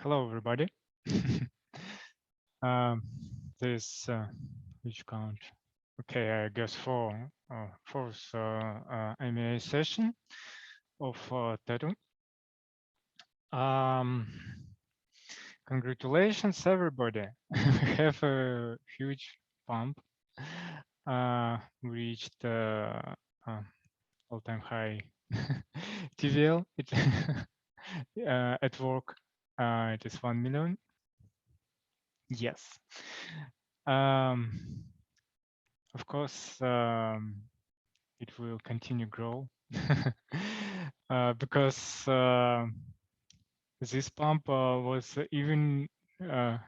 Hello, everybody. um, this which count? Okay, I guess fourth MA session of Tetum. Congratulations, everybody! We have a huge pump. We reached all-time high TVL. At work. It is 1 million. Yes. Um, of course, it will continue grow because this pump was even no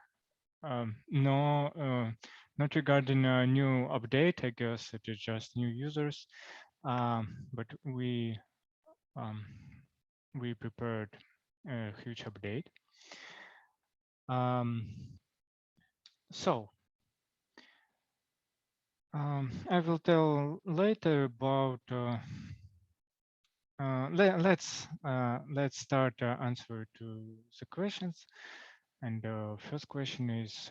not regarding a new update. I guess it is just new users, but we prepared a huge update. So I will tell later about. Let's start answer to the questions. And first question is: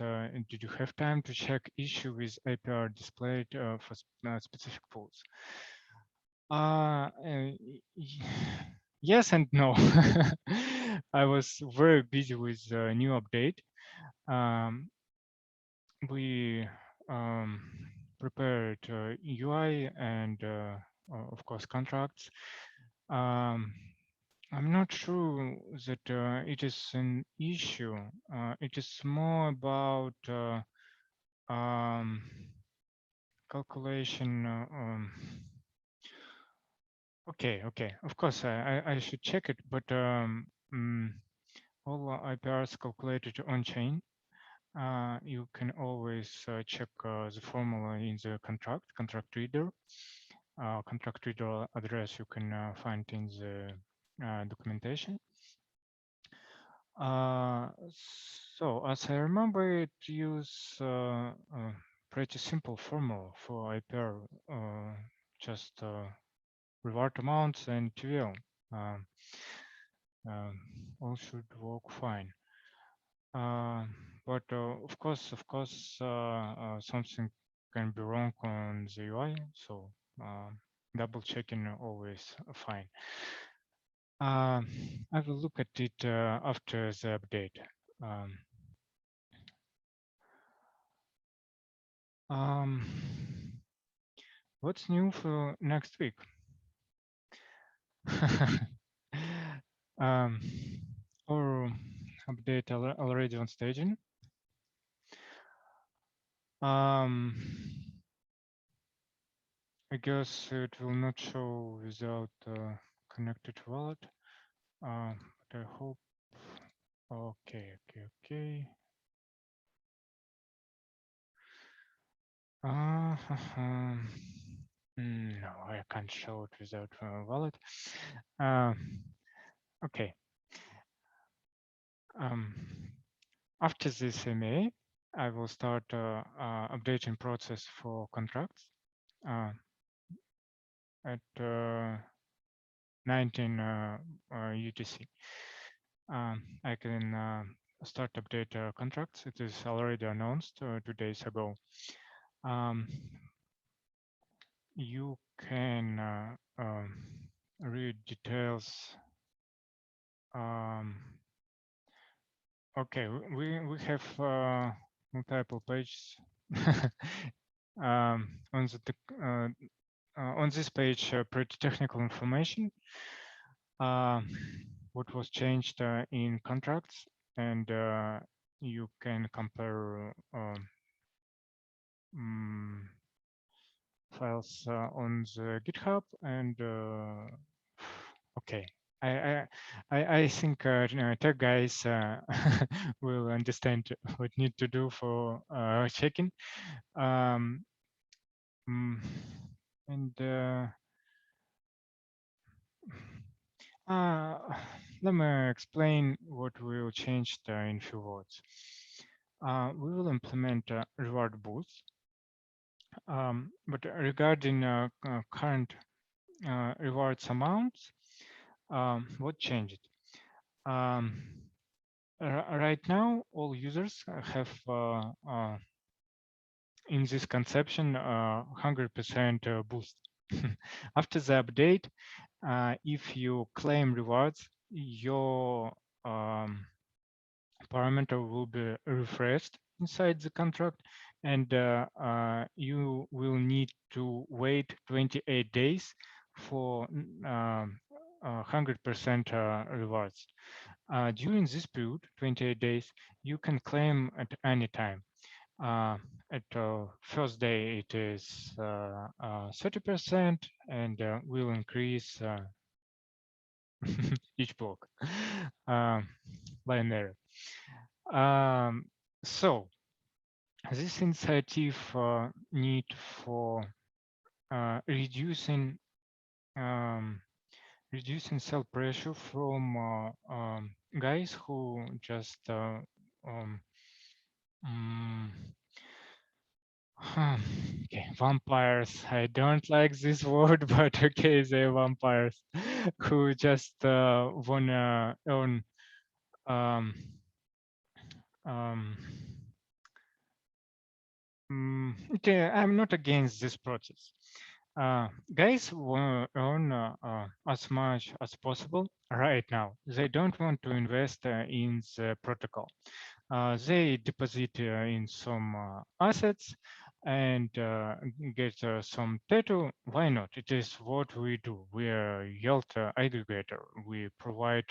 did you have time to check issue with APR displayed for specific pools? Yes and no. I was very busy with a new update. We prepared UI and of course contracts. I'm not sure that it is an issue. It is more about calculation. Okay. Of course, I should check it, but all IPRs calculated on chain. You can always check the formula in the contract reader. Contract reader address you can find in the documentation. So as I remember, it use a pretty simple formula for IPR, just reward amounts and TVL. All should work fine. But of course, something can be wrong on the UI, so double checking always fine. I will look at it after the update. What's new for next week? Or update already on staging. I guess it will not show without connected wallet. But I hope. Okay. No, I can't show it without wallet. Okay. After this MA, I will start updating process for contracts at 19 UTC. I can start update contracts. It is already announced 2 days ago. You can read details. Okay, we have multiple pages. On this page, pretty technical information. What was changed in contracts, and you can compare files on the GitHub. And okay, I think tech guys will understand what need to do for checking. And let me explain what will change in few words. We will implement reward boost, but regarding current rewards amounts, what changed? right now, all users have in this conception 100% boost. After the update, if you claim rewards, your parameter will be refreshed inside the contract, and you will need to wait 28 days for 100% rewards. During this period, 28 days, you can claim at any time. At first day, it is 30% and will increase each block linearly. So this initiative need for reducing reducing sell pressure from guys who just um, mm, okay, vampires. I don't like this word, but okay, they're vampires who just wanna earn um, um, okay, I'm not against this process. Guys want to earn as much as possible right now. They don't want to invest in the protocol. They deposit in some assets and get some tattoo. Why not? It is what we do. We are yield aggregator. We provide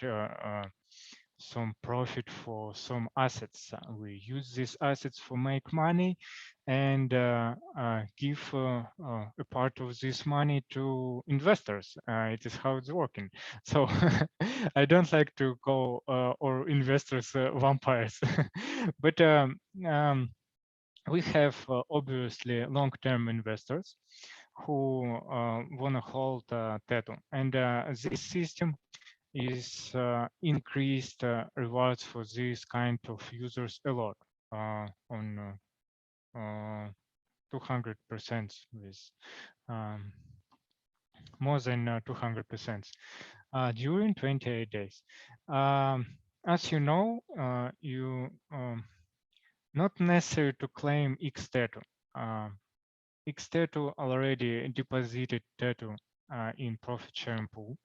some profit for some assets. We use these assets for make money and give a part of this money to investors. It is how it's working. So I don't like to call or investors vampires, but we have obviously long-term investors who want to hold Tether, and this system is increased rewards for this kind of users a lot on 200% with um, more than 200% during 28 days. As you know, you not necessary to claim X-Tattoo. X-Tattoo already deposited Tattoo in profit sharing pool.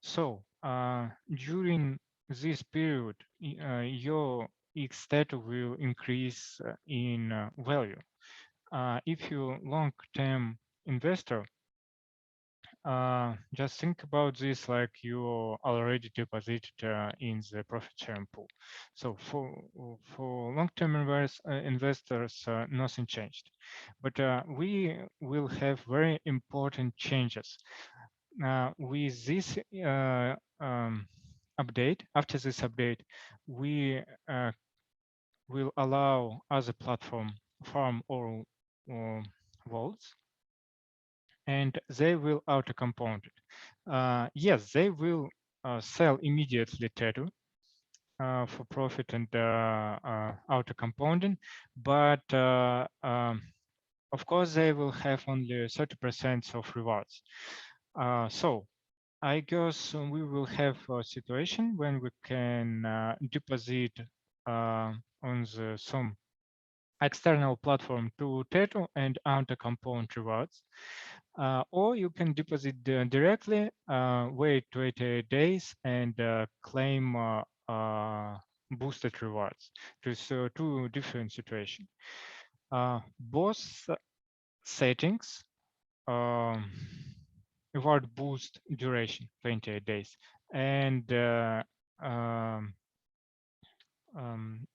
So during this period, your X-Tattoo will increase in value. If you long-term investor, just think about this like you already deposited in the profit sharing pool. So for long-term investors, nothing changed. But we will have very important changes. With this update, after this update, we will allow other platform farm all vaults, and they will auto-compound it. Yes, they will sell immediately Tattoo for profit and auto-compounding, but of course they will have only 30% of rewards. So I guess we will have a situation when we can deposit on some external platform to Tattoo and auto-compound rewards. Or you can deposit directly, wait 28 days, and claim boosted rewards. There's two different situations. Both settings reward boost duration 28 days and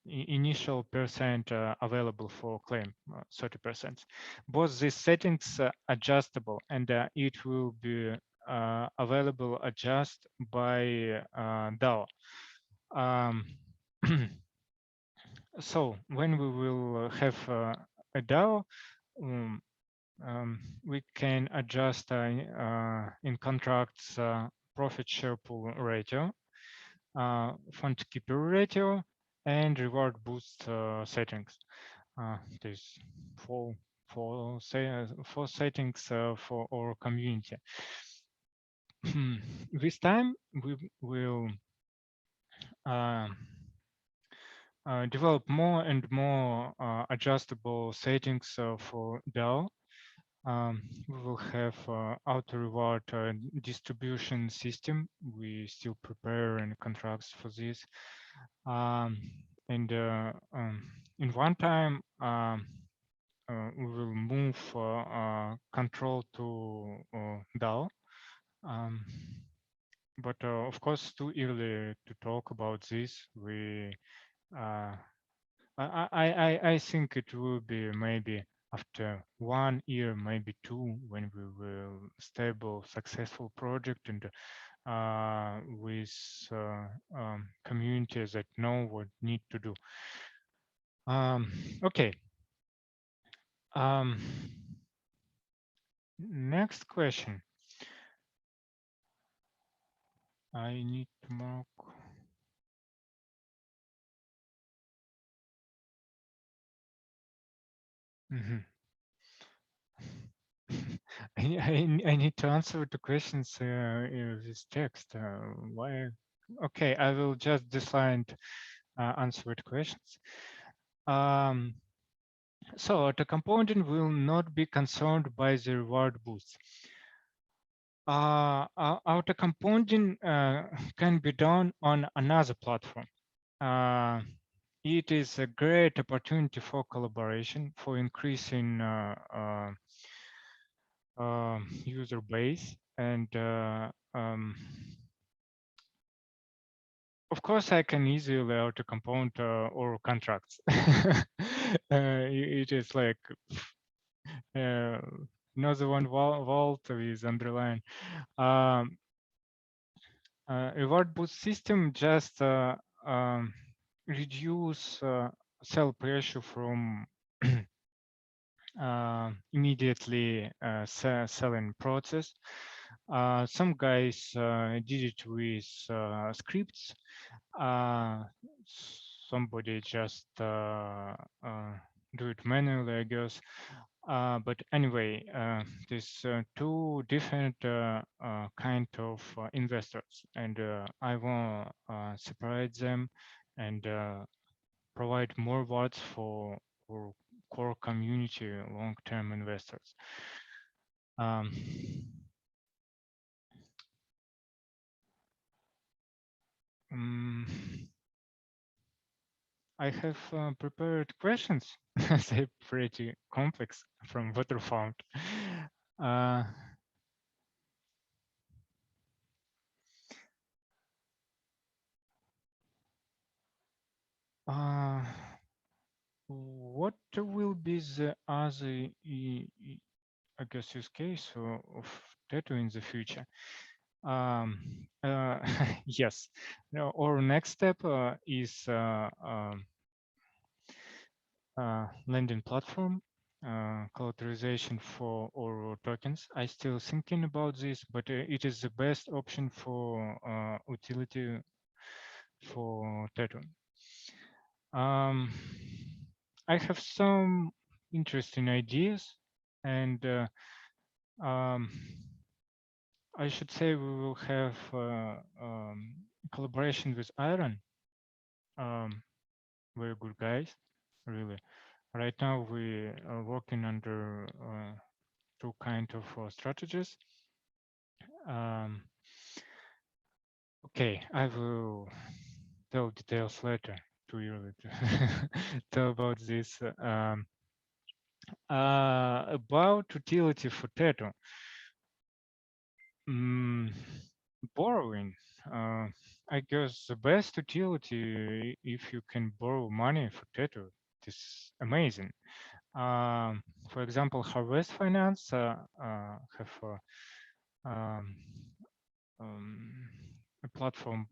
initial percent available for claim 30%. Both these settings adjustable, and it will be available adjust by DAO. So when we will have a DAO, we can adjust in contracts profit share pool ratio, fund keeper ratio, and reward boost settings. There's four settings for our community. This time we will develop more and more adjustable settings for DAO. We will have auto reward distribution system. We still preparing contracts for this. And in one time, we will move control to DAO. But of course, too early to talk about this. I think it will be maybe after 1 year, maybe 2, when we will stable, successful project and with communities that know what need to do. Okay. Next question. I need to mark. I need to answer the questions in this text. Why? Okay, I will just decline answered questions. So the component will not be concerned by the reward boost. Auto compounding can be done on another platform. It is a great opportunity for collaboration, for increasing user base, and of course, I can easily auto compound or contracts. It is like another one vault with underline. Reward boost system just reduce sell pressure from immediately selling process. Some guys did it with scripts. Somebody just do it manually, I guess. But anyway, there's two different kind of investors, and I want to separate them and provide more words for core community long-term investors. I have prepared questions. They're pretty complex from Waterfound. What will be the other, I guess, use case of Teto in the future? Yes. No, our next step is lending platform, collateralization for our tokens. I still thinking about this, but it is the best option for utility for Teto. I have some interesting ideas, and I should say we will have collaboration with Iron. Very good guys, really. Right now we are working under two kind of strategies. Okay, I will tell details later. Too early to tell about this. About utility for Teto. Borrowing. I guess the best utility, if you can borrow money for Teto, is amazing. For example, Harvest Finance have a platform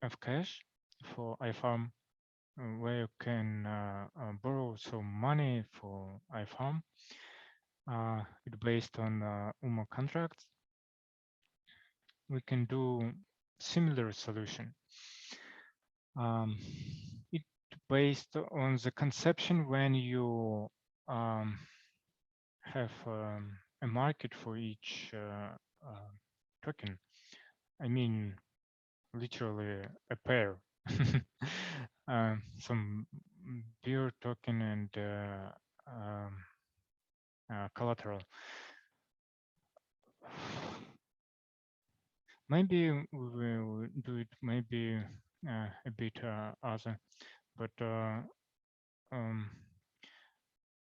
of cash for iFarm where you can borrow some money for iFarm. It's based on UMA contracts. We can do similar solution. It based on the conception when you have a market for each token. I mean, literally a pair. some beer token and collateral. Maybe we will do it maybe a bit other, but um,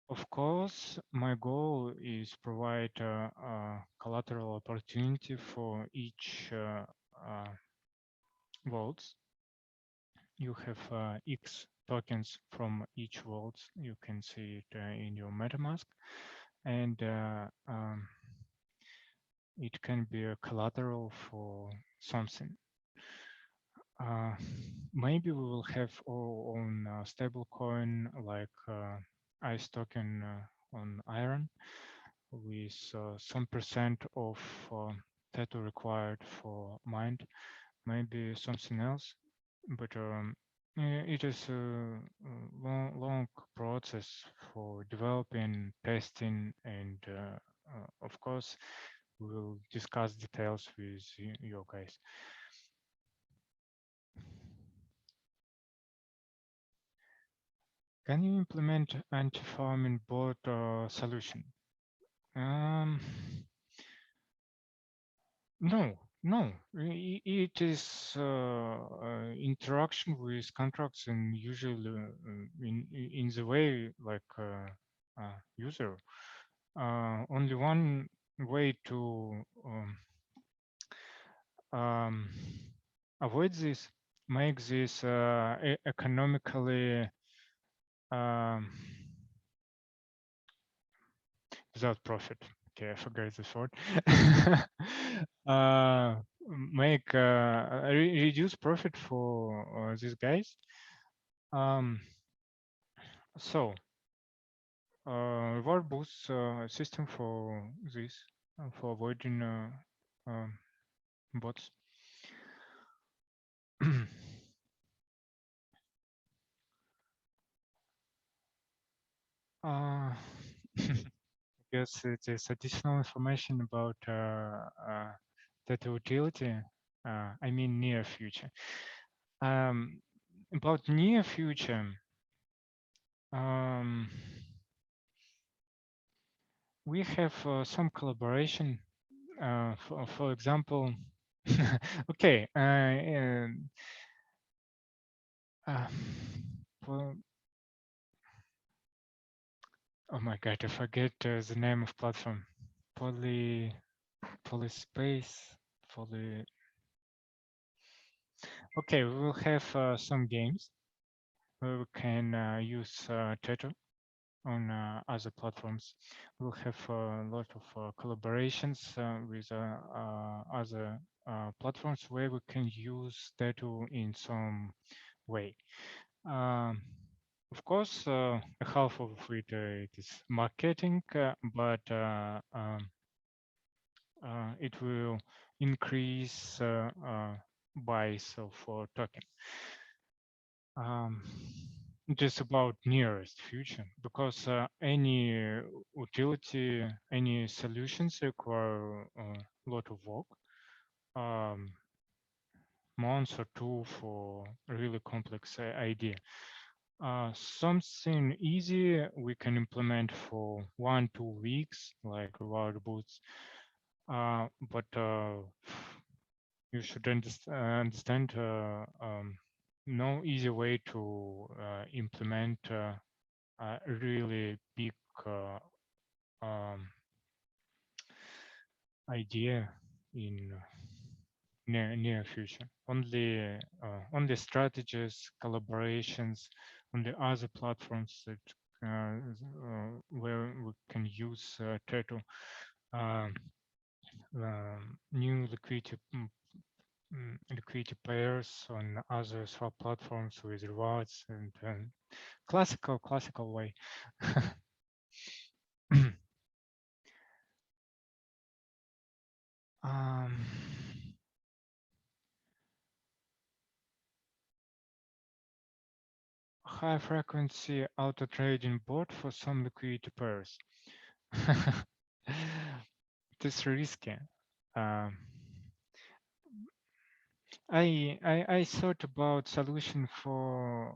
of course, my goal is provide a collateral opportunity for each vaults. You have X tokens from each vault. You can see it in your MetaMask, and it can be a collateral for something. Maybe we will have our own stable coin like ICE token on Iron with some percent of Tether required for mined, maybe something else. But it is a long process for developing, testing, and of course, we'll discuss details with you guys. Can you implement anti-farming bot solution? No, no. It is interaction with contracts and usually in the way like user. Only one way to um, avoid this, make this economically um, without profit. Okay, I forgot this word. uh, make reduce profit for these guys. So reward boost system for this for avoiding bots. uh, Yes, it is additional information about that utility. I mean near future. About near future, we have some collaboration. For example, okay. Uh, for, oh my God, I forget the name of platform. Polyspace, poly. Okay, we will have some games where we can use Tether on other platforms. We'll have a lot of collaborations with other platforms where we can use Tether in some way. Um, of course, half of it is marketing, but it will increase buys of token. Just about nearest future, because any utility, any solutions require a lot of work, months or two for a really complex idea. Something easy we can implement for 1-2 weeks, like reward boots, but you should understand no easy way to implement a really big um, idea in near future. Only strategies, collaborations on the other platforms that where we can use Turtle, new liquidity pairs on other swap platforms with rewards and classical way. um, High frequency auto trading bot for some liquidity pairs. It is risky. Um, I thought about solution for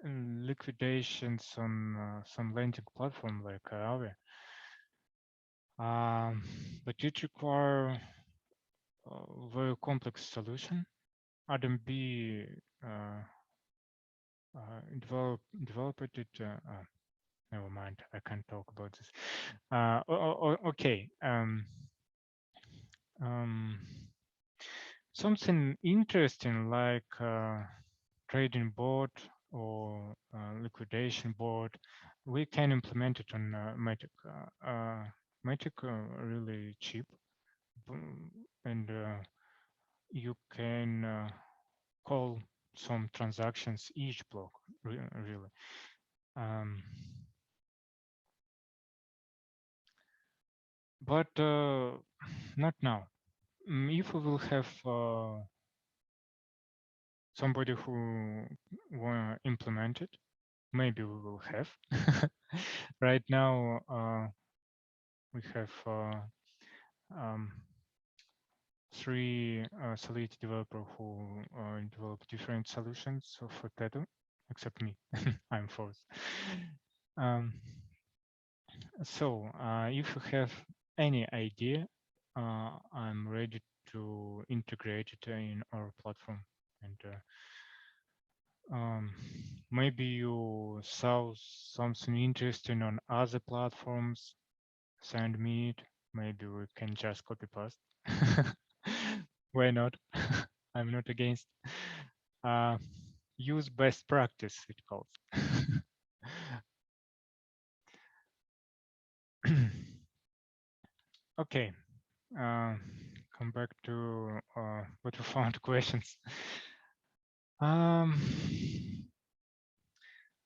liquidations on some lending platform like Aave, but it require very complex solution. RDMB developed it. Never mind, I can't talk about this. Okay. Um, Something interesting like trading board or liquidation board, we can implement it on Matic. Matic really cheap, and you can call some transactions each block, really. But not now. If we will have somebody who want to implement it, maybe we will have. Right now, we have um, 3 Solidity developer who develop different solutions for Tetu, except me. I'm fourth. Um, so if you have any idea, I'm ready to integrate it in our platform. And maybe you saw something interesting on other platforms, send me it. Maybe we can just copy paste. Why not? I'm not against. Uh, use best practice, it calls. Okay, come back to what we found questions. Um,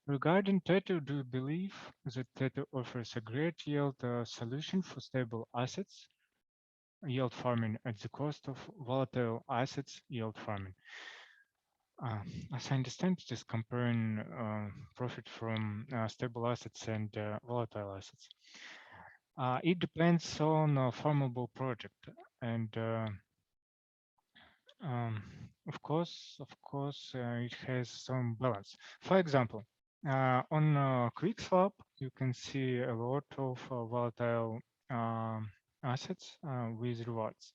Regarding Tetu, do you believe that Tetu offers a great yield solution for stable assets, yield farming at the cost of volatile assets, yield farming? As I understand, it is comparing profit from stable assets and volatile assets. It depends on a farmable project, and um, of course, it has some balance. For example, on QuickSwap, you can see a lot of volatile assets with rewards.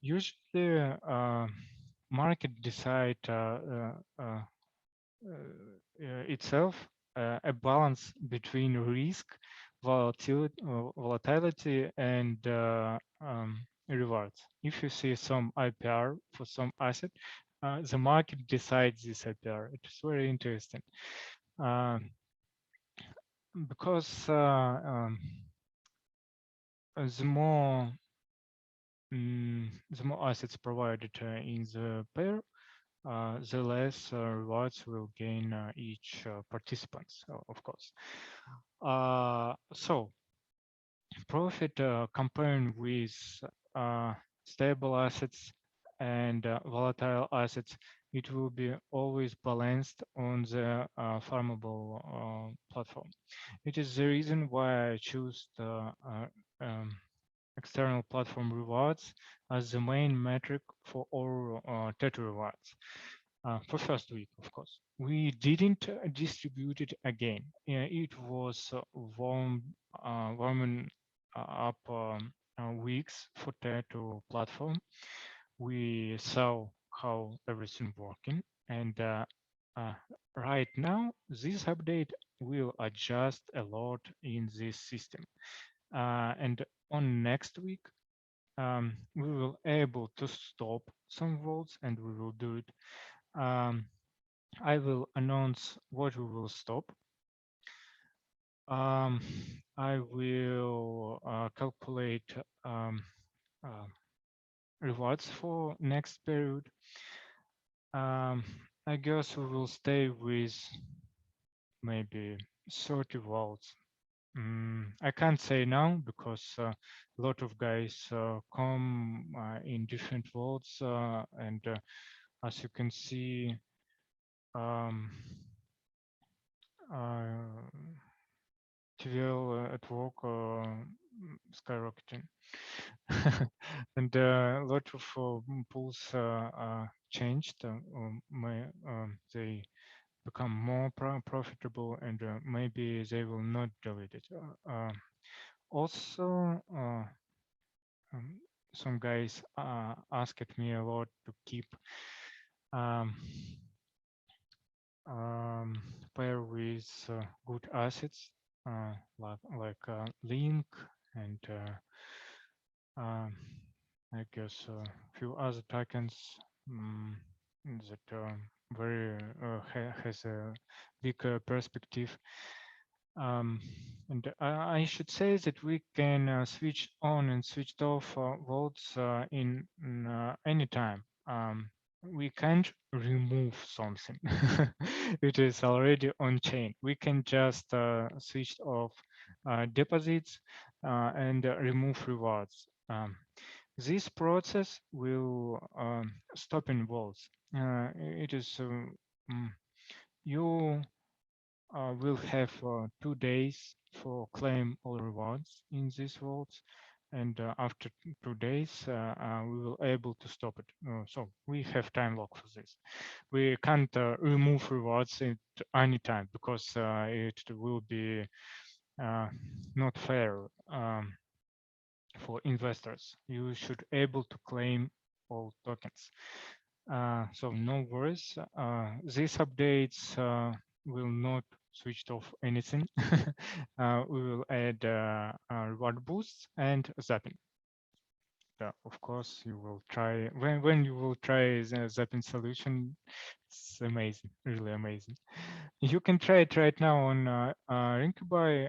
Usually, market decide itself a balance between risk, volatility, and rewards. If you see some IPR for some asset, the market decides this IPR. It is very interesting because the more the more assets provided in the pair, the less rewards will gain each participants, of course. So profit comparing with stable assets and volatile assets, it will be always balanced on the farmable platform. It is the reason why I choose the external platform rewards as the main metric for all Tetu rewards. For first week, of course. We didn't distribute it again. It was warming up weeks for Tetu platform. We saw how everything working, and right now this update will adjust a lot in this system. And on next week, we will able to stop some votes, and we will do it. I will announce what we will stop. I will calculate rewards for next period. I guess we will stay with maybe 30 volts. I can't say now because a lot of guys come in different volts, and as you can see, TVL at work skyrocketing. And a lot of pools changed. They become more profitable, and maybe they will not delete it. Also, some guys asked me a lot to keep um, pair with good assets like Link and um, I guess a few other tokens that very has a big perspective. Um, and I should say that we can switch on and switch off votes in any time. We can't remove something. It is already on chain. We can just switch off deposits and remove rewards. This process will stop in vaults. It is you will have 2 days for claim all rewards in these vaults, and after 2 days we will able to stop it. So we have time lock for this. We can't remove rewards at any time because it will be not fair for investors. You should able to claim all tokens. So no worries. These updates will not switch off anything. We will add reward boosts and zapping. Of course, you will try when you will try the zapping solution. It's amazing, really amazing. You can try it right now on Rinkaby.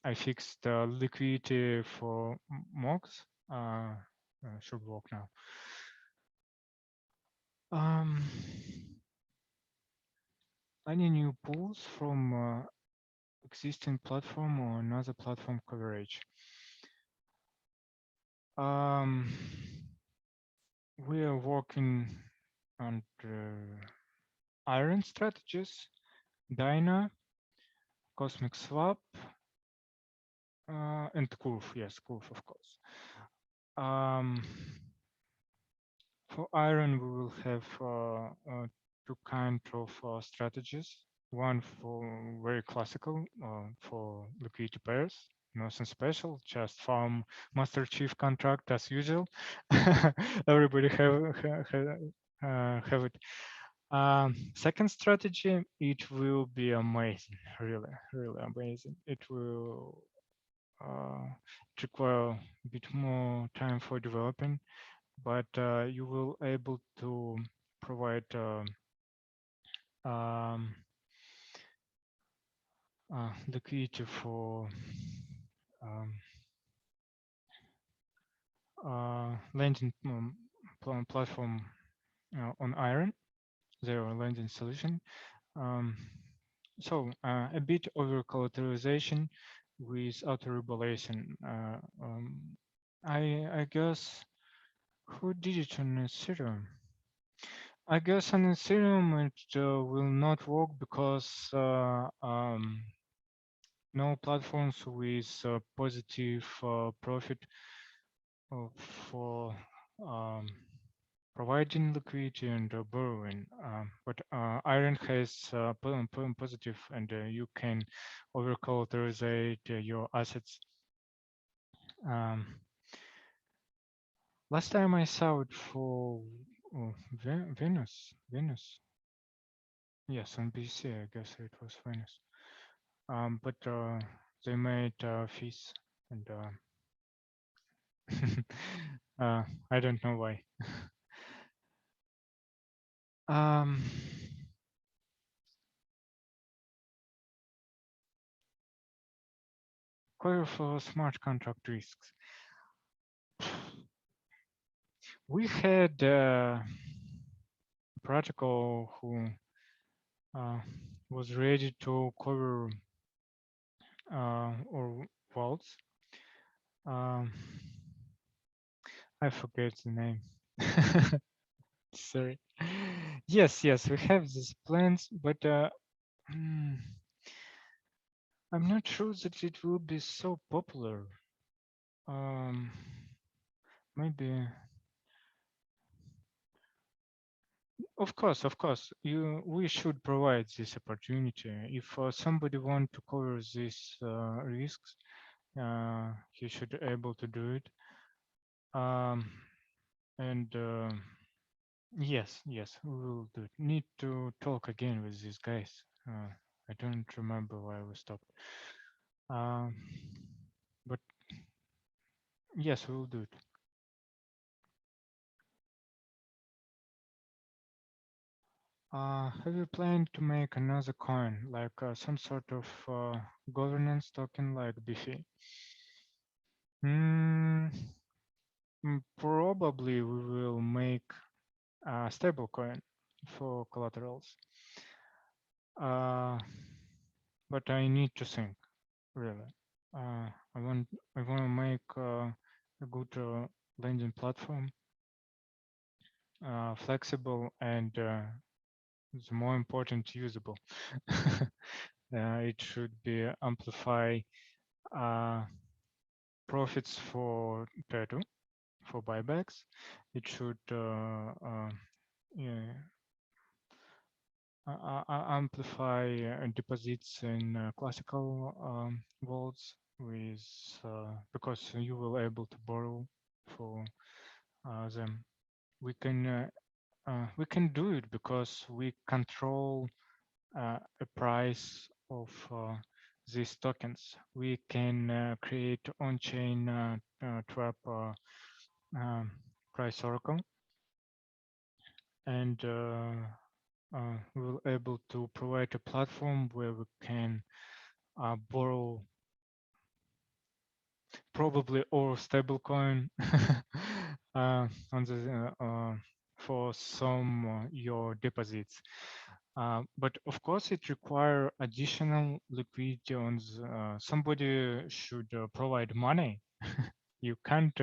I fixed liquidity for mocks. Should work now. Any new pools from existing platform or another platform coverage? We are working on Iron strategies, Dyna, Cosmic Swap, and Curve. Yes, Curve, of course. For Iron, we will have two kind of strategies. One for very classical for liquidity pairs, nothing special, just farm Master Chief contract as usual. Everybody have it. Second strategy, it will be amazing, really, really amazing. It will require a bit more time for developing, but you will able to provide um, liquidity for lending platform on Iron, their lending solution. So a bit over collateralization with auto regulation. I guess who did it on Ethereum? I guess on Ethereum it will not work because no platforms with positive profit for providing liquidity and borrowing. But Iron has positive, and you can over collateralize your assets. Last time I saw it for Venus. Yes, on BC, I guess it was Venus. But they made fees, and I don't know why. Query for smart contract risks. We had a protocol who was ready to cover or vaults. I forget the name. Sorry. Yes, we have these plans, but I'm not sure that it will be so popular. Um, maybe, of course, we should provide this opportunity. If somebody want to cover these risks, he should able to do it. Um, and yes, yes, we will do it. Need to talk again with these guys. I don't remember why we stopped. Um, but yes, we will do it. Have you planned to make another coin, like some sort of governance token like Bifi? Mm, Probably we will make a stable coin for collaterals. Uh, but I need to think, really. Uh, I want I want to make a good lending platform, flexible and the more important, usable. It should be amplify uh, profits for Tedu for buybacks. It should yeah, amplify deposits in classical vaults with because you will able to borrow for them. We can do it because we control a price of these tokens. We can create on-chain trap um, price oracle, and we will able to provide a platform where we can borrow probably or stablecoin on the for some your deposits. But of course, it require additional liquidity on somebody should provide money. You can't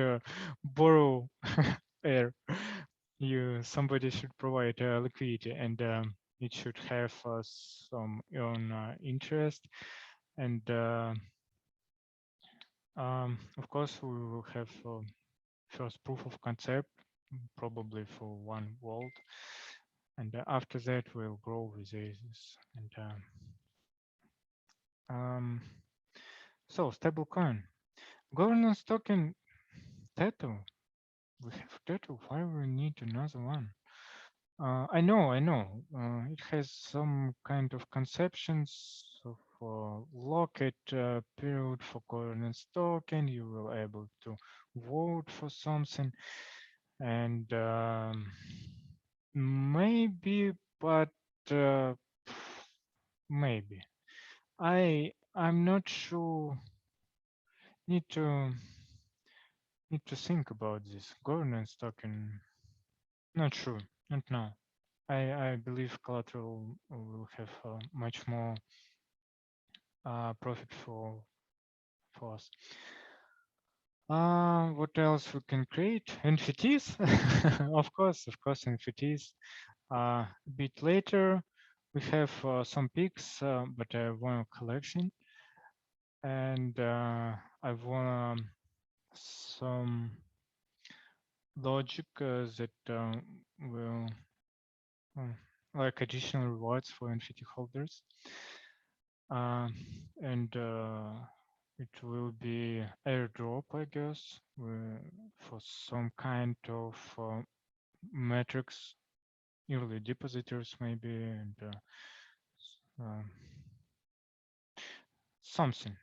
borrow air. Somebody should provide liquidity, and it should have some own interest. And of course, we will have first proof of concept, probably for 1 volt, and after that we'll grow with this. And so stablecoin governance token Teto. We have Teto. Why we need another one? I know, I know. It has some kind of conceptions of locket period for governance token. You will able to vote for something, and maybe, but uh, maybe I'm not sure. Need to need to think about this governance token. Not sure. Not now. I believe collateral will have much more profit for us. What else we can create? NFTs, of course, NFTs. A bit later, we have some pics, but I want a collection, and I want some logic that will uh, like additional rewards for NFT holders. And it will be airdrop, I guess, for some kind of metrics, early depositors maybe, and um, something.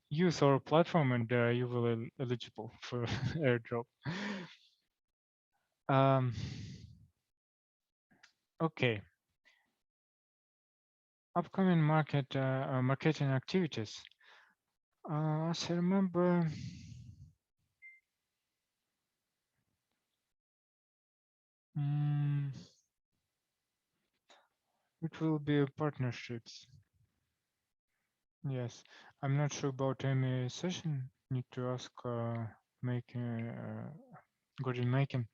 Use our platform and you will eligible for airdrop. Um, okay, upcoming marketing activities. As I remember, mm, it will be partnerships. Yes, I'm not sure about any session. Need to ask making Gordon Making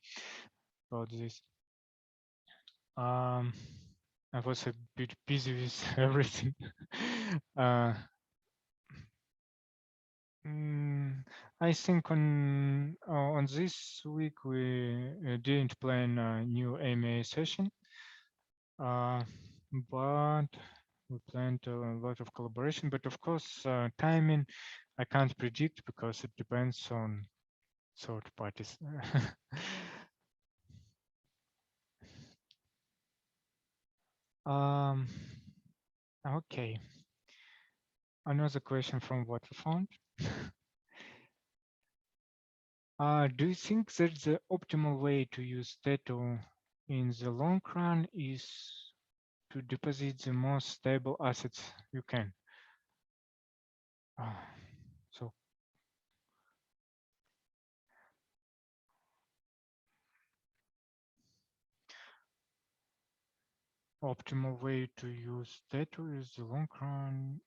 about this. Um, I was a bit busy with everything. I think on this week we didn't plan a new AMA session, but we planned a lot of collaboration. But of course, timing I can't predict because it depends on third parties. um, okay. Another question from Waterfront. Do you think that the optimal way to use Teto in the long run is to deposit the most stable assets you can? Uh, so optimal way to use Teto is the long run.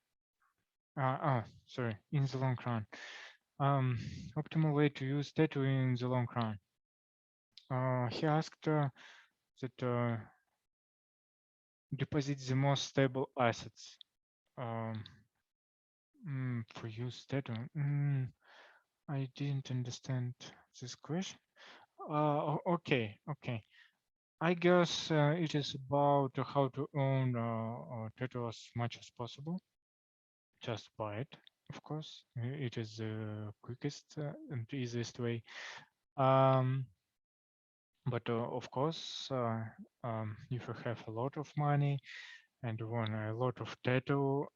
Sorry, in the long run. Optimal way to use Teto in the long run. He asked that deposit the most stable assets. For use Teto. I didn't understand this question. Okay, okay. I guess it is about how to own Teto as much as possible. Just buy it, of course. It is the quickest and easiest way. Um, but of course, if you have a lot of money and you want a lot of Teto,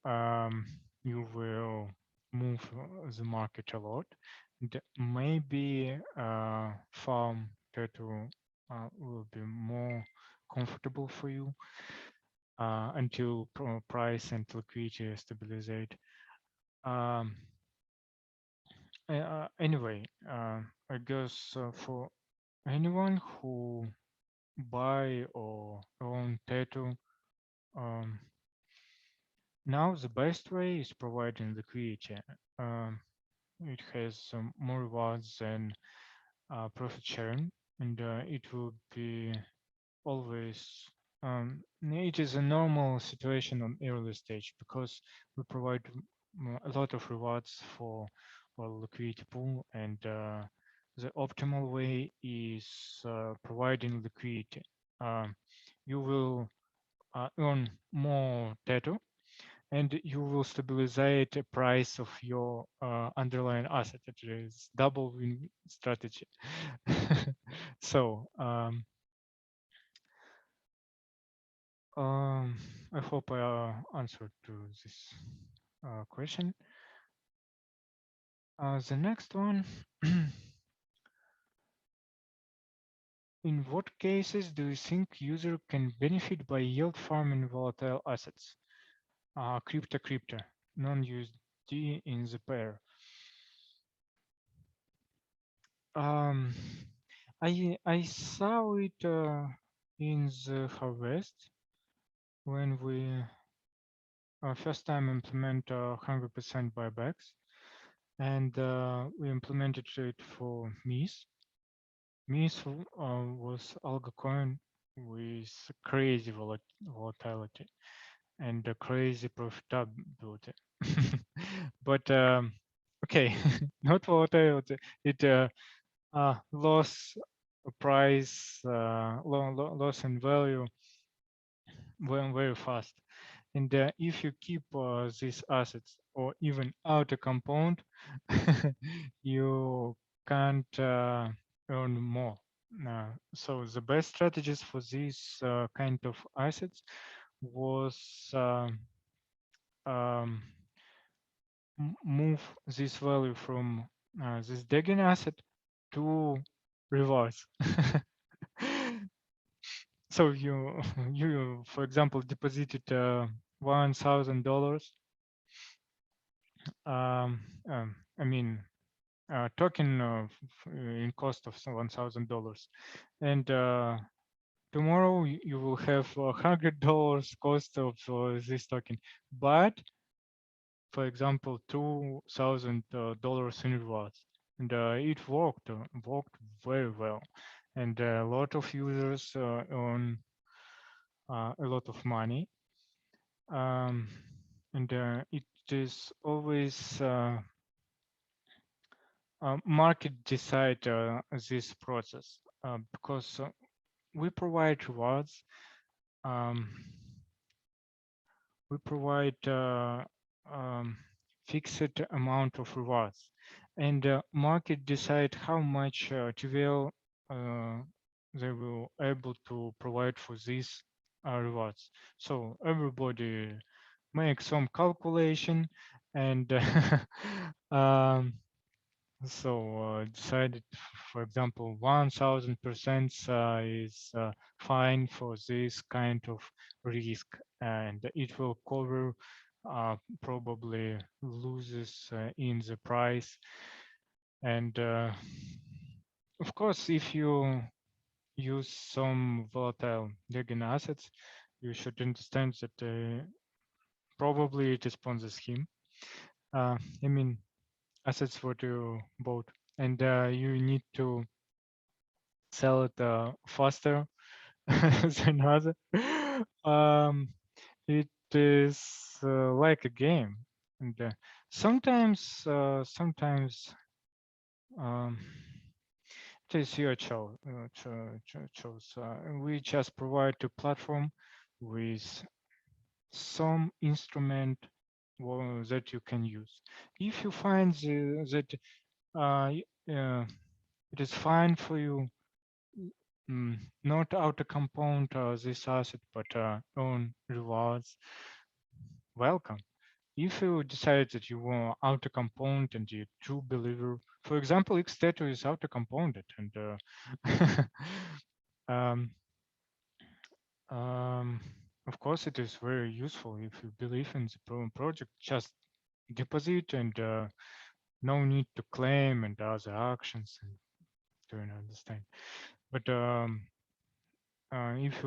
you will move the market a lot. And maybe farm Teto will be more comfortable for you until price and liquidity stabilize. Um, anyway, I guess for anyone who buy or own Teto, um, now the best way is providing liquidity. Um, it has more rewards than profit sharing, and it will be always. It is a normal situation on early stage because we provide a lot of rewards for our liquidity pool, and the optimal way is providing liquidity. You will earn more Teto, and you will stabilize the price of your underlying asset. It is double win strategy. So I hope I answered to this question. The next one. In what cases do you think user can benefit by yield farming volatile assets? Crypto, non-USD in the pair. Um, I saw it in the harvest when we first time implement 100% buybacks, and we implemented it for MEES. MEES was algo coin with crazy volatility and crazy profitability. But okay, not volatility. It loss price, loss in value very, very fast. And if you keep these assets or even out a compound, you can't earn more. So the best strategies for these kind of assets was um, move this value from this Degen asset to reverse. So you for example deposited $1,000. I mean token in cost of $1,000, and tomorrow you will have $100 cost of this token, but for example $2,000 in rewards, and it worked very well, and a lot of users on a lot of money. And it is always market decide this process because we provide rewards. Um, we provide fixed amount of rewards, and market decide how much TVL they will able to provide for these rewards. So everybody make some calculation, and decided, for example, 1000% is fine for this kind of risk, and it will cover probably loses in the price. And of course, if you use some volatile Degen assets, you should understand that probably it is Ponzi scheme. I mean, assets what you bought, and you need to sell it faster than other. Um, it is like a game, and sometimes um, it is your choice. We just provide a platform with some instrument that you can use. If you find that it is fine for you, not auto compound this asset, but own rewards, welcome. If you decide that you want auto compound and you true believer, for example, Xteto is auto compounded, and um, um, of course it is very useful if you believe in the project. Just deposit, and no need to claim and other actions. And do you understand? But if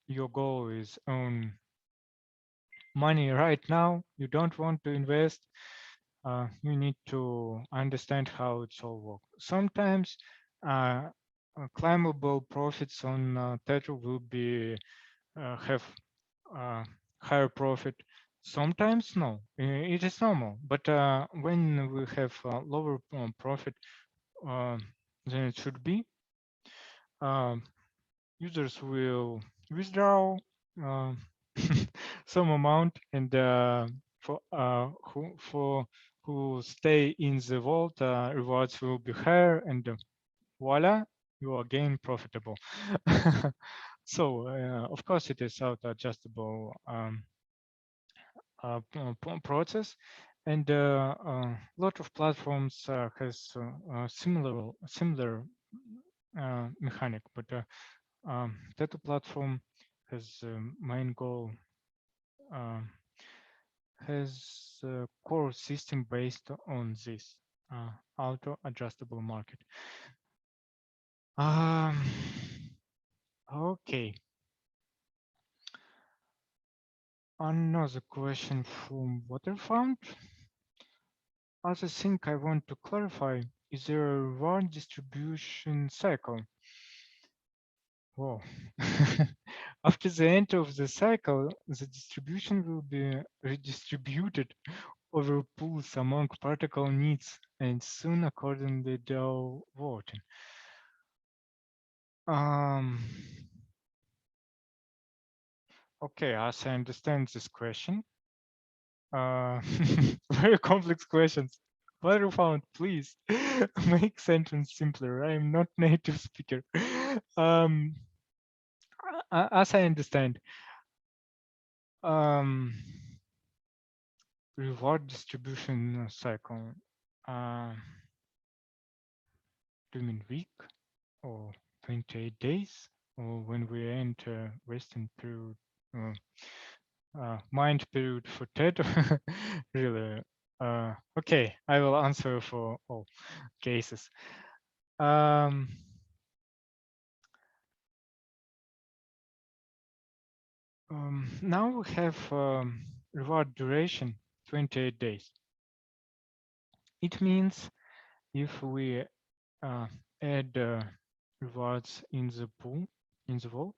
your goal is own money right now, you don't want to invest, you need to understand how it's all works. Sometimes climbable profits on Tether will be have higher profit. Sometimes no, it is normal. But when we have lower profit uh, than it should be, um, users will withdraw uh, some amount, and for who stay in the vault, rewards will be higher, and voila, you are again profitable. So of course it is auto-adjustable process, and a lot of platforms has similar mechanic, but Data platform has main goal, has a core system based on this auto adjustable market. Okay. Another question from Waterfront. Other thing I want to clarify, is there a reward distribution cycle? Whoa. After the end of the cycle, the distribution will be redistributed over pools among particle needs and soon accordingly to voting. Okay, as I understand this question, very complex questions. Waterfront, please make sentence simpler. I am not native speaker. As I understand, reward distribution cycle. Do you mean week or 28 days, or when we enter Western period, mind period for TED? Really? Okay, I will answer for all cases. Now we have reward duration 28 days. It means if we add rewards in the pool, in the vault,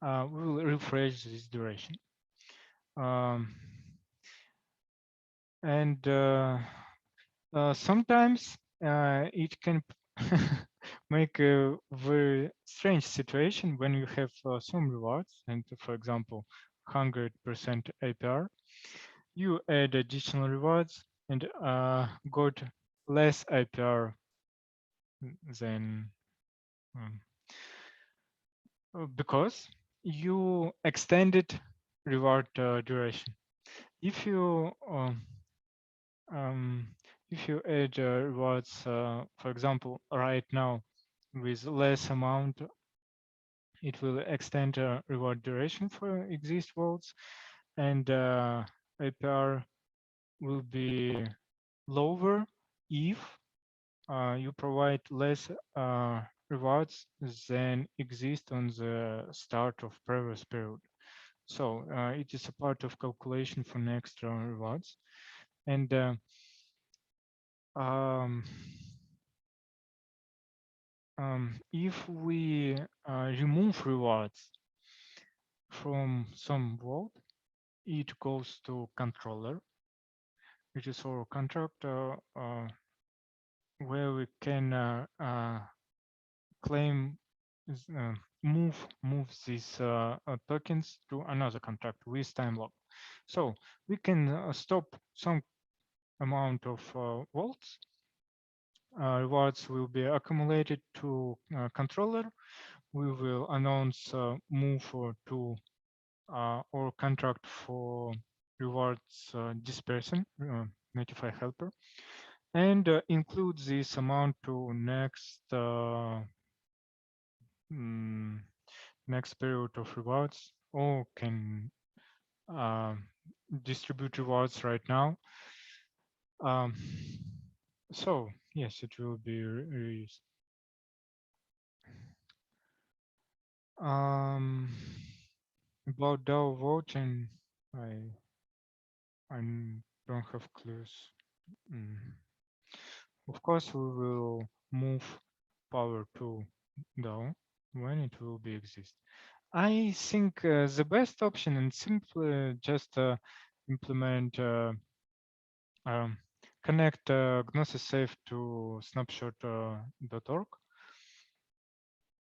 we will refresh this duration. And sometimes it can make a very strange situation when you have some rewards and, for example, 100% APR. You add additional rewards and got less APR than because you extended reward duration. If you um, if you add rewards, for example, right now with less amount, it will extend reward duration for exist votes, and APR will be lower if you provide less rewards than exist on the start of previous period. So it is a part of calculation for next rewards. And if we remove rewards from some vault, it goes to controller, which is our contract where we can claim move these tokens to another contract with time lock. So we can stop some amount of vaults. Rewards will be accumulated to controller. We will announce move to our contract for rewards dispersion, notify helper, and include this amount to next next period of rewards, or can distribute rewards right now. So yes, it will be reused. About DAO voting, I don't have clues. Of course, we will move power to DAO when it will be exist. I think the best option and simply just implement connect Gnosis Safe to snapshot.org.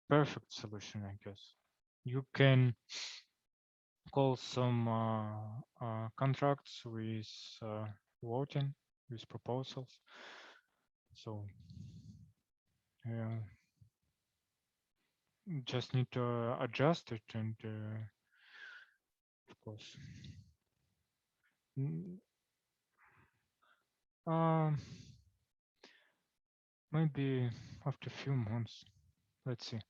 Perfect solution, I guess. You can call some contracts with voting, with proposals. So just need to adjust it, and of course. Maybe after a few months. Let's see.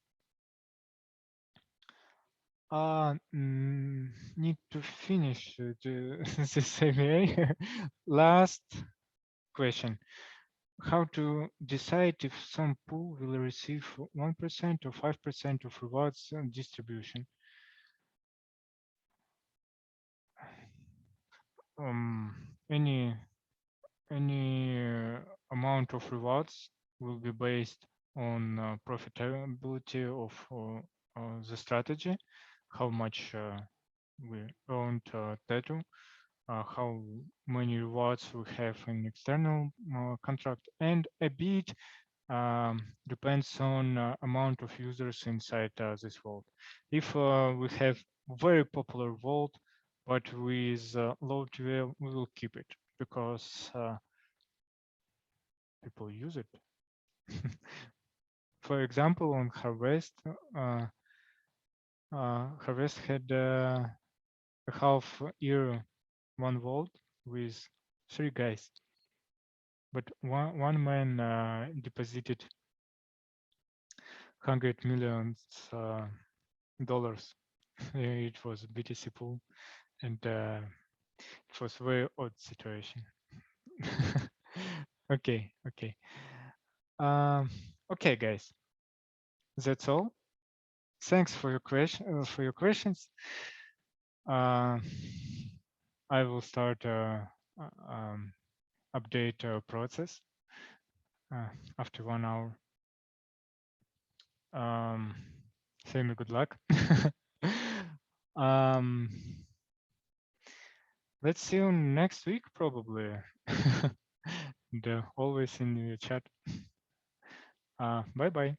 Need to finish this AVA. Last question. How to decide if some pool will receive 1% or 5% of rewards distribution? Any amount of rewards will be based on profitability of the strategy, how much we earned Tetu, how many rewards we have in external contract, and a bit depends on amount of users inside this vault. If we have very popular vault, but with low TVL, we will keep it because people use it. For example, on Harvest, Harvest had a half year 1 volt with 3 guys, but one man deposited $100 million. It was a BTC pool, and it was a very odd situation. Okay. Okay, guys, that's all. Thanks for your questions. I will start update process after 1 hour. Say me good luck. Um, let's see you next week probably. The always in the chat. Bye bye.